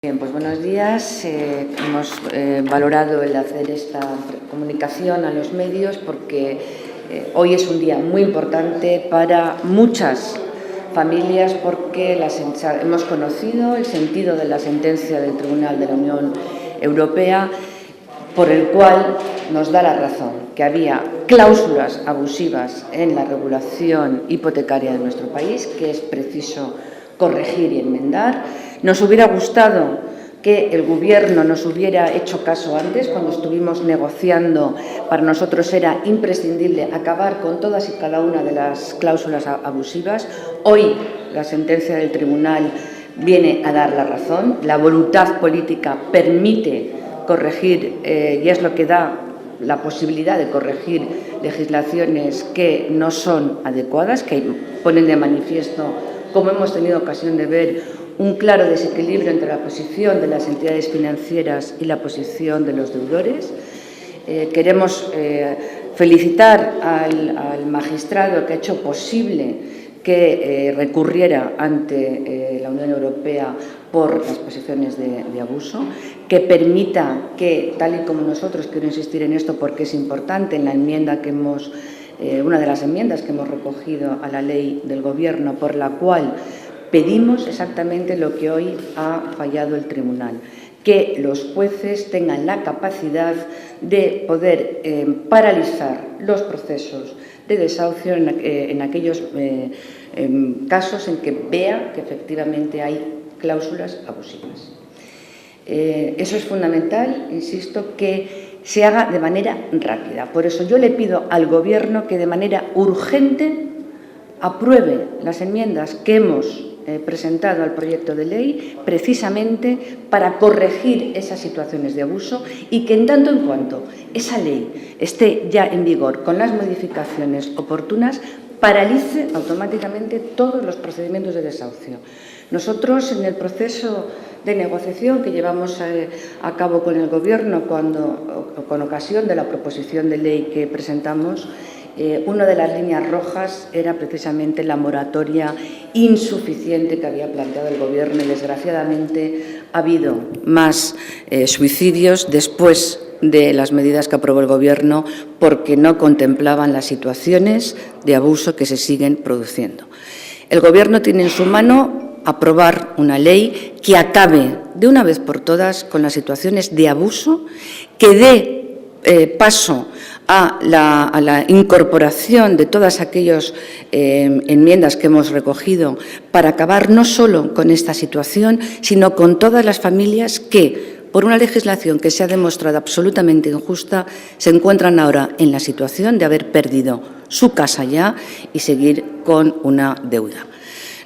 Bien, pues buenos días. Hemos valorado el hacer esta comunicación a los medios porque hoy es un día muy importante para muchas familias porque hemos conocido el sentido de la sentencia del Tribunal de la Unión Europea por el cual nos da la razón que había cláusulas abusivas en la regulación hipotecaria de nuestro país que es preciso corregir y enmendar. Nos hubiera gustado que el Gobierno nos hubiera hecho caso antes, cuando estuvimos negociando. Para nosotros era imprescindible acabar con todas y cada una de las cláusulas abusivas. Hoy la sentencia del Tribunal viene a dar la razón. La voluntad política permite corregir y es lo que da la posibilidad de corregir legislaciones que no son adecuadas, que ponen de manifiesto, como hemos tenido ocasión de ver, un claro desequilibrio entre la posición de las entidades financieras y la posición de los deudores. Queremos felicitar al magistrado que ha hecho posible que recurriera ante la Unión Europea por las posiciones de abuso, que permita que, tal y como nosotros, quiero insistir en esto porque es importante, en la enmienda que hemos, una de las enmiendas que hemos recogido a la ley del Gobierno, por la cual pedimos exactamente lo que hoy ha fallado el Tribunal, que los jueces tengan la capacidad de poder paralizar los procesos de desahucio en aquellos casos en que vea que efectivamente hay cláusulas abusivas. Eso es fundamental, insisto, que se haga de manera rápida. Por eso yo le pido al Gobierno que de manera urgente apruebe las enmiendas que hemos presentado al proyecto de ley precisamente para corregir esas situaciones de abuso y que en tanto en cuanto esa ley esté ya en vigor con las modificaciones oportunas, paralice automáticamente todos los procedimientos de desahucio. Nosotros, en el proceso de negociación que llevamos a cabo con el Gobierno con ocasión de la proposición de ley que presentamos, una de las líneas rojas era precisamente la moratoria insuficiente que había planteado el Gobierno y, desgraciadamente, ha habido más suicidios después de las medidas que aprobó el Gobierno porque no contemplaban las situaciones de abuso que se siguen produciendo. El Gobierno tiene en su mano aprobar una ley que acabe de una vez por todas con las situaciones de abuso, que dé paso a la incorporación de todas aquellas enmiendas que hemos recogido para acabar no solo con esta situación, sino con todas las familias que, por una legislación que se ha demostrado absolutamente injusta, se encuentran ahora en la situación de haber perdido su casa ya y seguir con una deuda.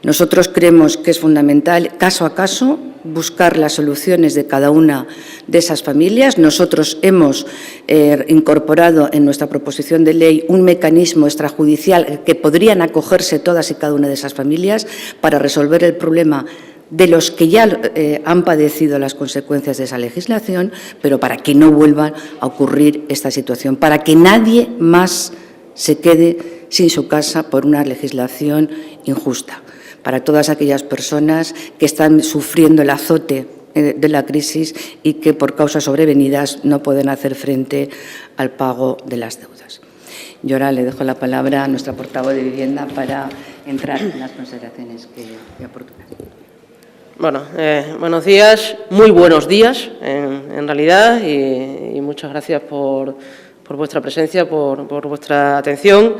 Nosotros creemos que es fundamental, caso a caso, buscar las soluciones de cada una de esas familias. Nosotros hemos incorporado en nuestra proposición de ley un mecanismo extrajudicial que podrían acogerse todas y cada una de esas familias para resolver el problema de los que ya han padecido las consecuencias de esa legislación, pero para que no vuelva a ocurrir esta situación, para que nadie más se quede sin su casa por una legislación injusta, para todas aquellas personas que están sufriendo el azote de la crisis y que, por causas sobrevenidas, no pueden hacer frente al pago de las deudas. Yo ahora le dejo la palabra a nuestra portavoz de Vivienda para entrar en las consideraciones que oportunas. Bueno, buenos días, muy buenos días, en realidad, y muchas gracias por vuestra presencia, por vuestra atención.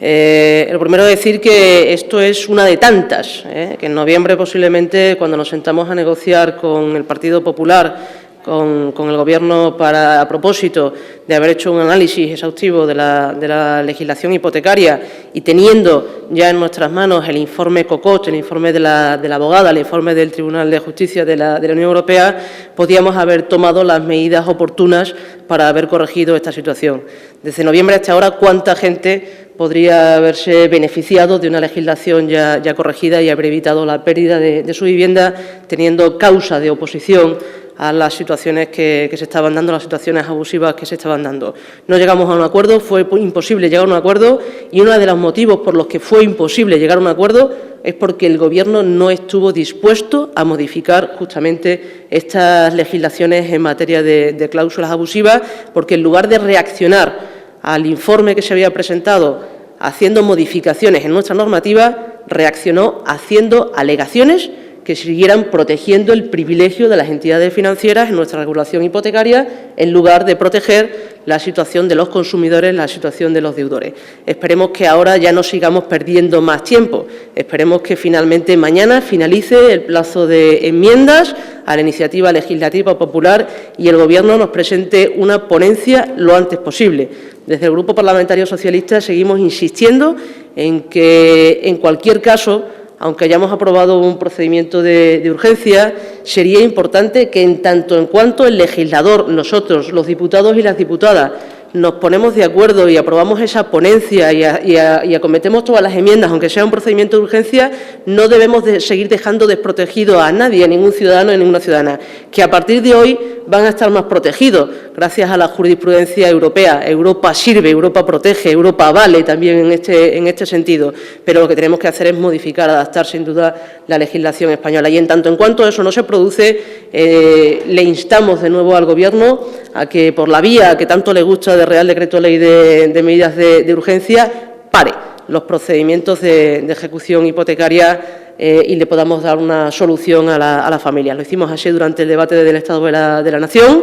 Lo primero es decir que esto es una de tantas, que en noviembre posiblemente, cuando nos sentamos a negociar con el Partido Popular, con el Gobierno a propósito de haber hecho un análisis exhaustivo de la legislación hipotecaria y teniendo ya en nuestras manos el informe COCOT, el informe de la abogada, el informe del Tribunal de Justicia de la Unión Europea, podíamos haber tomado las medidas oportunas para haber corregido esta situación. Desde noviembre hasta ahora, ¿cuánta gente podría haberse beneficiado de una legislación ya corregida y haber evitado la pérdida de su vivienda, teniendo causa de oposición a las situaciones que se estaban dando, las situaciones abusivas que se estaban dando. No llegamos a un acuerdo, fue imposible llegar a un acuerdo, y uno de los motivos por los que fue imposible llegar a un acuerdo es porque el Gobierno no estuvo dispuesto a modificar justamente estas legislaciones en materia de cláusulas abusivas, porque en lugar de reaccionar al informe que se había presentado haciendo modificaciones en nuestra normativa, reaccionó haciendo alegaciones que siguieran protegiendo el privilegio de las entidades financieras en nuestra regulación hipotecaria, en lugar de proteger la situación de los consumidores, la situación de los deudores. Esperemos que ahora ya no sigamos perdiendo más tiempo. Esperemos que finalmente mañana finalice el plazo de enmiendas a la iniciativa legislativa popular y el Gobierno nos presente una ponencia lo antes posible. Desde el Grupo Parlamentario Socialista seguimos insistiendo en que, en cualquier caso, aunque hayamos aprobado un procedimiento de urgencia, sería importante que, en tanto en cuanto el legislador, nosotros, los diputados y las diputadas, nos ponemos de acuerdo y aprobamos esa ponencia y acometemos todas las enmiendas, aunque sea un procedimiento de urgencia, no debemos de seguir dejando desprotegido a nadie, a ningún ciudadano ni ninguna ciudadana, que a partir de hoy van a estar más protegidos gracias a la jurisprudencia europea. Europa sirve, Europa protege, Europa vale también en este sentido, pero lo que tenemos que hacer es modificar, adaptar sin duda la legislación española. Y en tanto en cuanto eso no se produce, le instamos de nuevo al Gobierno a que, por la vía que tanto le gusta de Real Decreto Ley de medidas de urgencia, pare los procedimientos de ejecución hipotecaria y le podamos dar una solución a la familia. Lo hicimos así durante el debate del Estado de la Nación.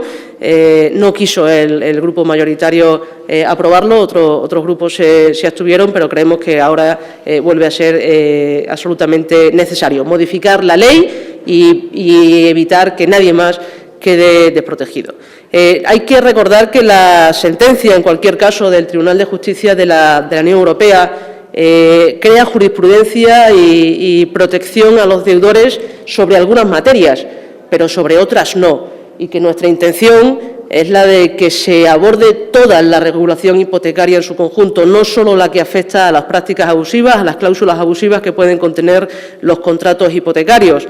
No quiso el grupo mayoritario aprobarlo, otros grupos se abstuvieron, pero creemos que ahora vuelve a ser absolutamente necesario modificar la ley y evitar que nadie más quede desprotegido. Hay que recordar que la sentencia, en cualquier caso, del Tribunal de Justicia de la Unión Europea crea jurisprudencia y protección a los deudores sobre algunas materias, pero sobre otras no, y que nuestra intención es la de que se aborde toda la regulación hipotecaria en su conjunto, no solo la que afecta a las prácticas abusivas, a las cláusulas abusivas que pueden contener los contratos hipotecarios.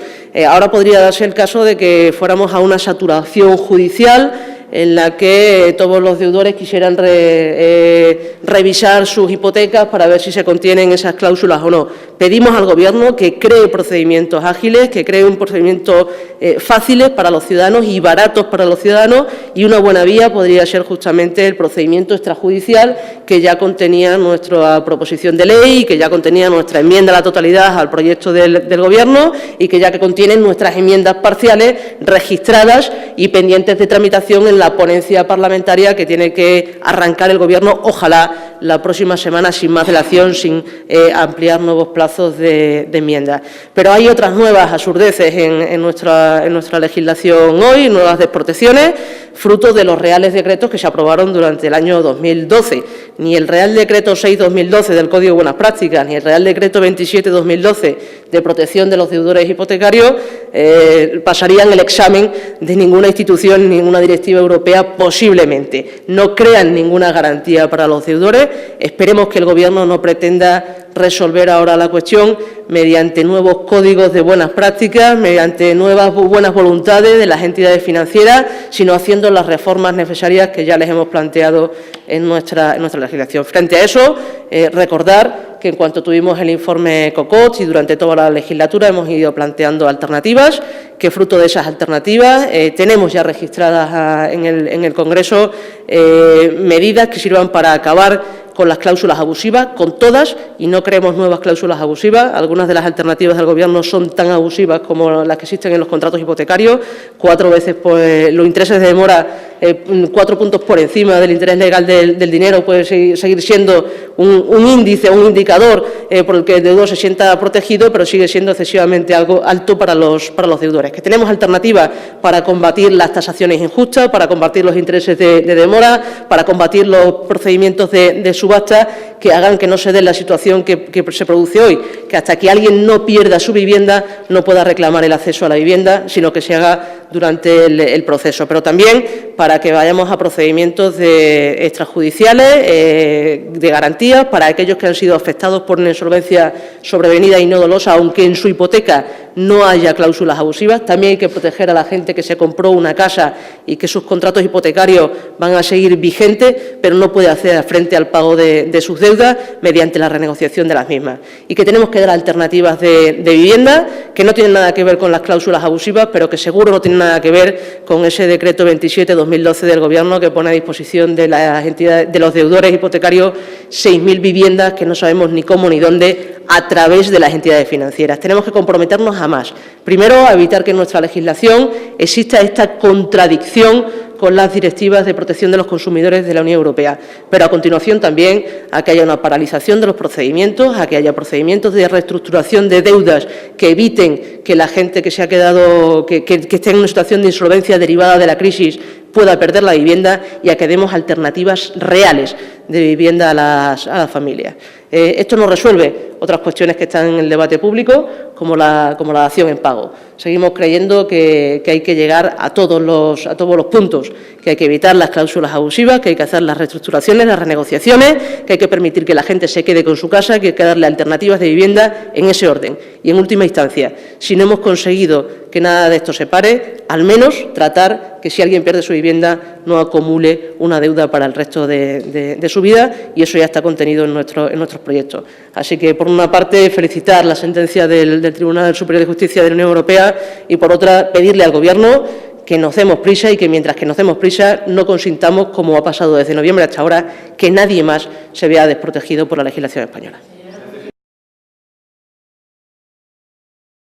Ahora podría darse el caso de que fuéramos a una saturación judicial en la que todos los deudores quisieran revisar sus hipotecas para ver si se contienen esas cláusulas o no. Pedimos al Gobierno que cree procedimientos ágiles, que cree un procedimiento fáciles para los ciudadanos y baratos para los ciudadanos, y una buena vía podría ser justamente el procedimiento extrajudicial que ya contenía nuestra proposición de ley y que ya contenía nuestra enmienda a la totalidad al proyecto del Gobierno y que ya contienen nuestras enmiendas parciales registradas y pendientes de tramitación en la ponencia parlamentaria que tiene que arrancar el Gobierno, ojalá la próxima semana, sin más dilación, sin ampliar nuevos plazos de enmienda. Pero hay otras nuevas absurdeces en nuestra legislación hoy, nuevas desprotecciones, fruto de los reales decretos que se aprobaron durante el año 2012. Ni el Real Decreto 6/2012 del Código de Buenas Prácticas, ni el Real Decreto 27/2012 de protección de los deudores hipotecarios pasarían el examen de ninguna institución, ninguna directiva europea posiblemente. No crean ninguna garantía para los deudores. Esperemos que el Gobierno no pretenda resolver ahora la cuestión mediante nuevos códigos de buenas prácticas, mediante nuevas buenas voluntades de las entidades financieras, sino haciendo las reformas necesarias que ya les hemos planteado en nuestra legislación. Frente a eso, recordar que en cuanto tuvimos el informe COCOT y durante toda la legislatura hemos ido planteando alternativas, que fruto de esas alternativas tenemos ya registradas en el Congreso medidas que sirvan para acabar con las cláusulas abusivas, con todas, y no creemos nuevas cláusulas abusivas. Algunas de las alternativas del Gobierno son tan abusivas como las que existen en los contratos hipotecarios, 4 veces los intereses de demora, 4 puntos por encima del interés legal del dinero, puede seguir siendo un índice, un indicador por el que el deudor se sienta protegido, pero sigue siendo excesivamente algo alto para los deudores. Que tenemos alternativas para combatir las tasaciones injustas, para combatir los intereses de demora, para combatir los procedimientos de subasta que hagan que no se dé la situación que se produce hoy, que hasta que alguien no pierda su vivienda no pueda reclamar el acceso a la vivienda, sino que se haga durante el proceso. Pero también para para que vayamos a procedimientos extrajudiciales de garantías para aquellos que han sido afectados por una insolvencia sobrevenida y no dolosa, aunque en su hipoteca no haya cláusulas abusivas. También hay que proteger a la gente que se compró una casa y que sus contratos hipotecarios van a seguir vigentes, pero no puede hacer frente al pago de sus deudas mediante la renegociación de las mismas. Y que tenemos que dar alternativas de vivienda que no tienen nada que ver con las cláusulas abusivas, pero que seguro no tienen nada que ver con ese decreto 27/2012 del Gobierno que pone a disposición de las entidades, de los deudores hipotecarios, 6.000 viviendas que no sabemos ni cómo ni dónde, a través de las entidades financieras. Tenemos que comprometernos a más. Primero, a evitar que en nuestra legislación exista esta contradicción con las directivas de protección de los consumidores de la Unión Europea, pero a continuación también a que haya una paralización de los procedimientos, a que haya procedimientos de reestructuración de deudas que eviten que la gente que se ha quedado, que esté en una situación de insolvencia derivada de la crisis pueda perder la vivienda, y a que demos alternativas reales de vivienda a las familias. Esto no resuelve otras cuestiones que están en el debate público, como la dación en pago. Seguimos creyendo que hay que llegar a todos los puntos, que hay que evitar las cláusulas abusivas, que hay que hacer las reestructuraciones, las renegociaciones, que hay que permitir que la gente se quede con su casa, que hay que darle alternativas de vivienda en ese orden. Y, en última instancia, si no hemos conseguido que nada de esto se pare, al menos tratar que si alguien pierde su vivienda no acumule una deuda para el resto de su vida, y eso ya está contenido en nuestros proyectos. Así que, por una parte, felicitar la sentencia del Tribunal Superior de Justicia de la Unión Europea y, por otra, pedirle al Gobierno que nos demos prisa y que, mientras que nos demos prisa, no consintamos, como ha pasado desde noviembre hasta ahora, que nadie más se vea desprotegido por la legislación española.